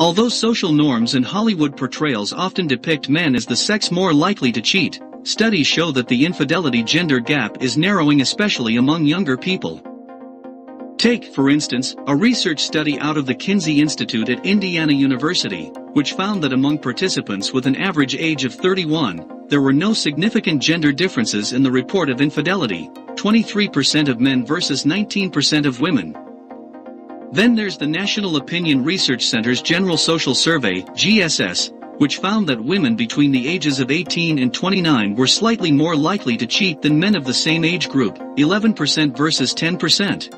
Although social norms and Hollywood portrayals often depict men as the sex more likely to cheat, studies show that the infidelity gender gap is narrowing, especially among younger people. Take, for instance, a research study out of the Kinsey Institute at Indiana University, which found that among participants with an average age of 31, there were no significant gender differences in the report of infidelity, 23% of men versus 19% of women. Then there's the National Opinion Research Center's General Social Survey, GSS, which found that women between the ages of 18 and 29 were slightly more likely to cheat than men of the same age group, 11% versus 10%.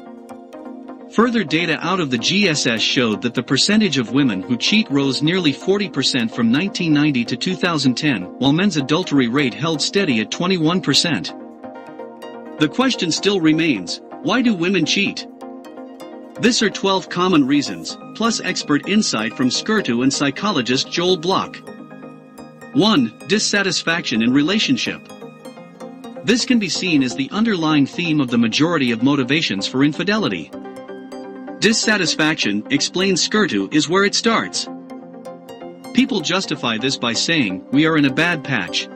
Further data out of the GSS showed that the percentage of women who cheat rose nearly 40% from 1990 to 2010, while men's adultery rate held steady at 21%. The question still remains, why do women cheat? This are 12 common reasons, plus expert insight from Skirtu and psychologist Joel Block. 1. Dissatisfaction in relationship. This can be seen as the underlying theme of the majority of motivations for infidelity. Dissatisfaction, explains Skirtu, is where it starts. People justify this by saying, "We are in a bad patch."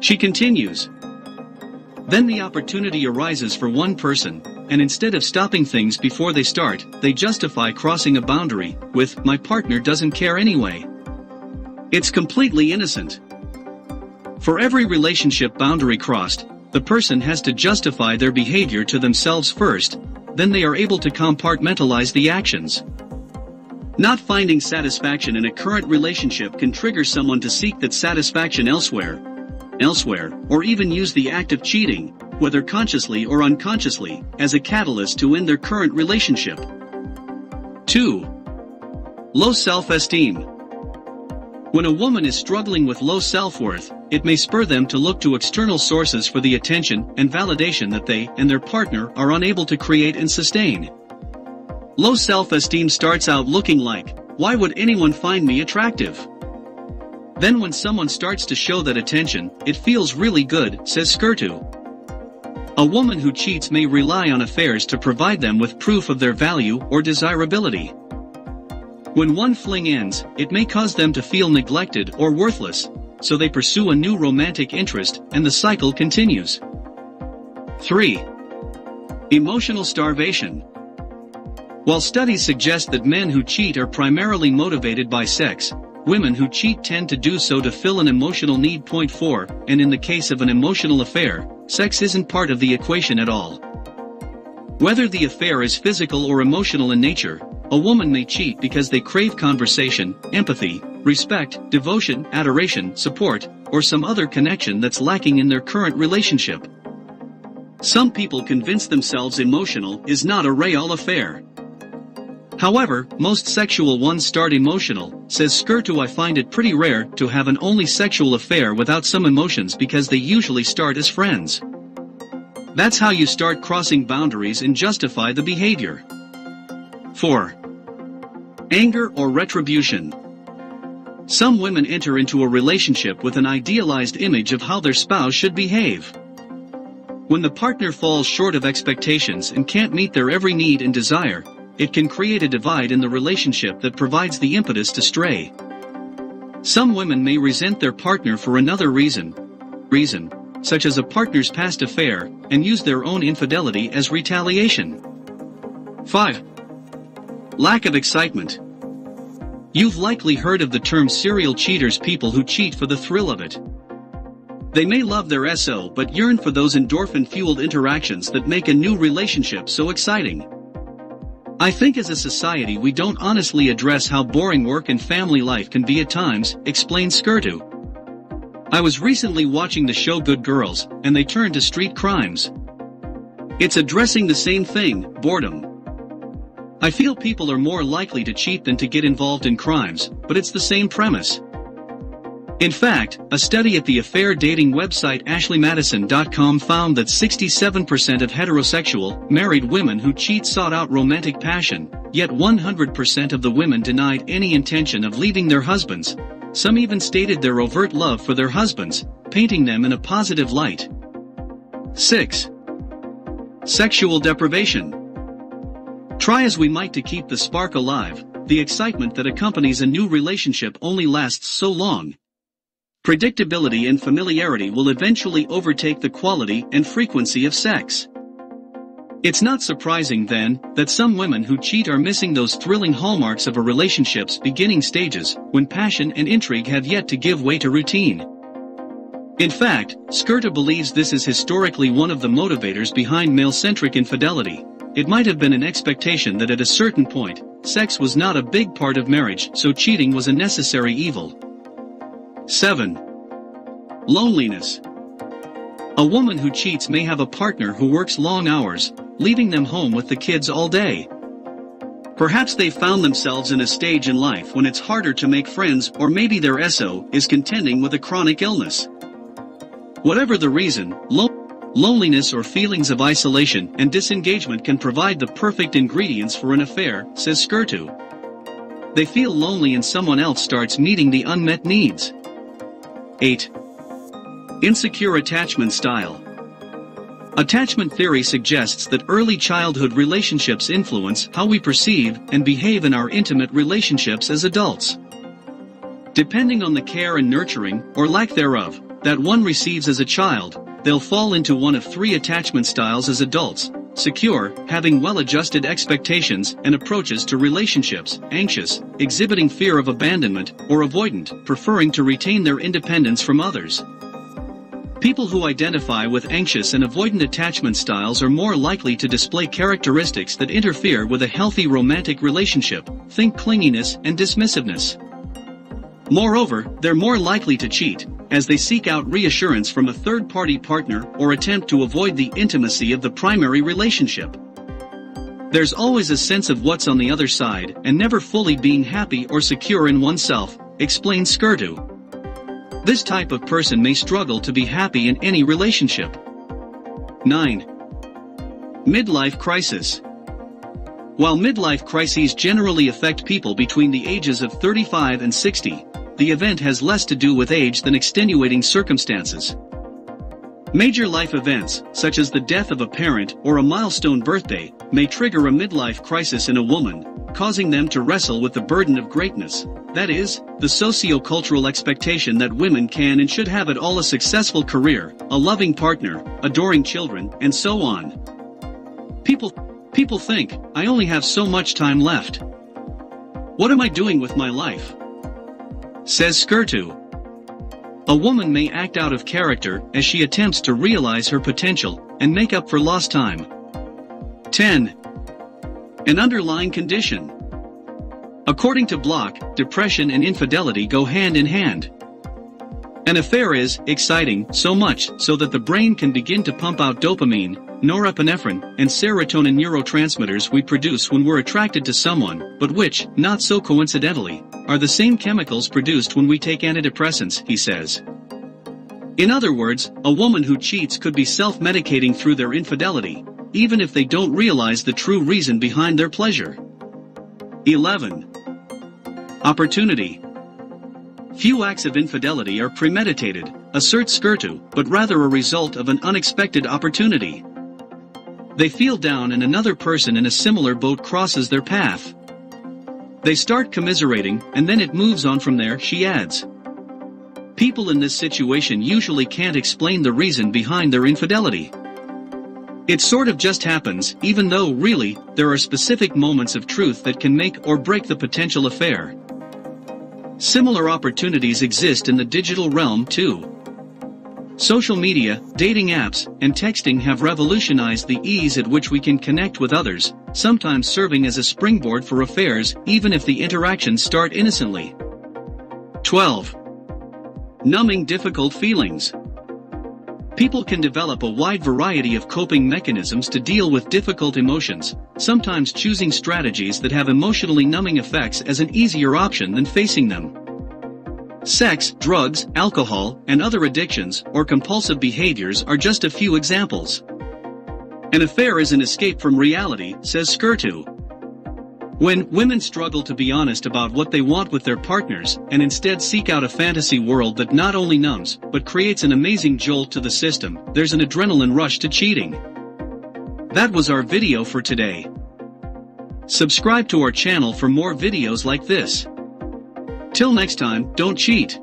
She continues. Then the opportunity arises for one person, and instead of stopping things before they start, they justify crossing a boundary with, "My partner doesn't care anyway." It's completely innocent. For every relationship boundary crossed, the person has to justify their behavior to themselves first, then they are able to compartmentalize the actions. Not finding satisfaction in a current relationship can trigger someone to seek that satisfaction elsewhere, or even use the act of cheating, whether consciously or unconsciously, as a catalyst to end their current relationship. 2. Low self-esteem. When a woman is struggling with low self-worth, it may spur them to look to external sources for the attention and validation that they and their partner are unable to create and sustain. Low self-esteem starts out looking like, "Why would anyone find me attractive?" Then when someone starts to show that attention, it feels really good, says Skirtu. A woman who cheats may rely on affairs to provide them with proof of their value or desirability. When one fling ends, it may cause them to feel neglected or worthless, so they pursue a new romantic interest, and the cycle continues. 3. Emotional starvation. While studies suggest that men who cheat are primarily motivated by sex, women who cheat tend to do so to fill an emotional need. 4. And in the case of an emotional affair, sex isn't part of the equation at all. Whether the affair is physical or emotional in nature, a woman may cheat because they crave conversation, empathy, respect, devotion, adoration, support, or some other connection that's lacking in their current relationship. Some people convince themselves emotional is not a real affair. However, most sexual ones start emotional, says Skirtu. I find it pretty rare to have an only sexual affair without some emotions because they usually start as friends. That's how you start crossing boundaries and justify the behavior. 4. Anger or retribution. Some women enter into a relationship with an idealized image of how their spouse should behave. When the partner falls short of expectations and can't meet their every need and desire, it can create a divide in the relationship that provides the impetus to stray. Some women may resent their partner for another reason, such as a partner's past affair, and use their own infidelity as retaliation. 5. Lack of excitement. You've likely heard of the term serial cheaters, people who cheat for the thrill of it. They may love their SO but yearn for those endorphin-fueled interactions that make a new relationship so exciting. I think as a society we don't honestly address how boring work and family life can be at times, explains Skirtu. I was recently watching the show Good Girls, and they turned to street crimes. It's addressing the same thing, boredom. I feel people are more likely to cheat than to get involved in crimes, but it's the same premise. In fact, a study at the affair dating website ashleymadison.com found that 67% of heterosexual, married women who cheat sought out romantic passion, yet 100% of the women denied any intention of leaving their husbands. Some even stated their overt love for their husbands, painting them in a positive light. 6. Sexual deprivation. Try as we might to keep the spark alive, the excitement that accompanies a new relationship only lasts so long. Predictability and familiarity will eventually overtake the quality and frequency of sex. It's not surprising, then, that some women who cheat are missing those thrilling hallmarks of a relationship's beginning stages, when passion and intrigue have yet to give way to routine. In fact, Skirta believes this is historically one of the motivators behind male-centric infidelity. It might have been an expectation that at a certain point, sex was not a big part of marriage, so cheating was a necessary evil. 7. Loneliness. A woman who cheats may have a partner who works long hours, leaving them home with the kids all day. Perhaps they've found themselves in a stage in life when it's harder to make friends, or maybe their SO is contending with a chronic illness. Whatever the reason, loneliness or feelings of isolation and disengagement can provide the perfect ingredients for an affair, says Skirtu. They feel lonely and someone else starts meeting the unmet needs. 8. Insecure attachment style. Attachment theory suggests that early childhood relationships influence how we perceive and behave in our intimate relationships as adults. Depending on the care and nurturing, or lack thereof, that one receives as a child, they'll fall into one of 3 attachment styles as adults: secure, having well-adjusted expectations and approaches to relationships; anxious, exhibiting fear of abandonment; or avoidant, preferring to retain their independence from others. People who identify with anxious and avoidant attachment styles are more likely to display characteristics that interfere with a healthy romantic relationship. Think clinginess and dismissiveness. Moreover, they're more likely to cheat, as they seek out reassurance from a third-party partner or attempt to avoid the intimacy of the primary relationship. There's always a sense of what's on the other side and never fully being happy or secure in oneself, explains Skirtu. This type of person may struggle to be happy in any relationship. 9. Midlife crisis. While midlife crises generally affect people between the ages of 35 and 60, the event has less to do with age than extenuating circumstances. Major life events, such as the death of a parent or a milestone birthday, may trigger a midlife crisis in a woman, causing them to wrestle with the burden of greatness. That is, the socio-cultural expectation that women can and should have it all: a successful career, a loving partner, adoring children, and so on. People think, I only have so much time left. What am I doing with my life? Says Skirtu. A woman may act out of character as she attempts to realize her potential and make up for lost time. 10. An underlying condition. According to Block, depression and infidelity go hand in hand. An affair is exciting, so much so that the brain can begin to pump out dopamine, norepinephrine, and serotonin, neurotransmitters we produce when we're attracted to someone, but which, not so coincidentally, are the same chemicals produced when we take antidepressants, he says. In other words, a woman who cheats could be self-medicating through their infidelity, even if they don't realize the true reason behind their pleasure. 11. Opportunity. Few acts of infidelity are premeditated, asserts Skirtu, but rather a result of an unexpected opportunity. They feel down and another person in a similar boat crosses their path. They start commiserating, and then it moves on from there, she adds. People in this situation usually can't explain the reason behind their infidelity. It sort of just happens, even though, really, there are specific moments of truth that can make or break the potential affair. Similar opportunities exist in the digital realm, too. Social media, dating apps, and texting have revolutionized the ease at which we can connect with others, sometimes serving as a springboard for affairs, even if the interactions start innocently. 12. Numbing difficult feelings. People can develop a wide variety of coping mechanisms to deal with difficult emotions, sometimes choosing strategies that have emotionally numbing effects as an easier option than facing them. Sex, drugs, alcohol, and other addictions or compulsive behaviors are just a few examples. An affair is an escape from reality, says Skirtu. When women struggle to be honest about what they want with their partners, and instead seek out a fantasy world that not only numbs, but creates an amazing jolt to the system, there's an adrenaline rush to cheating. That was our video for today. Subscribe to our channel for more videos like this. Till next time, don't cheat.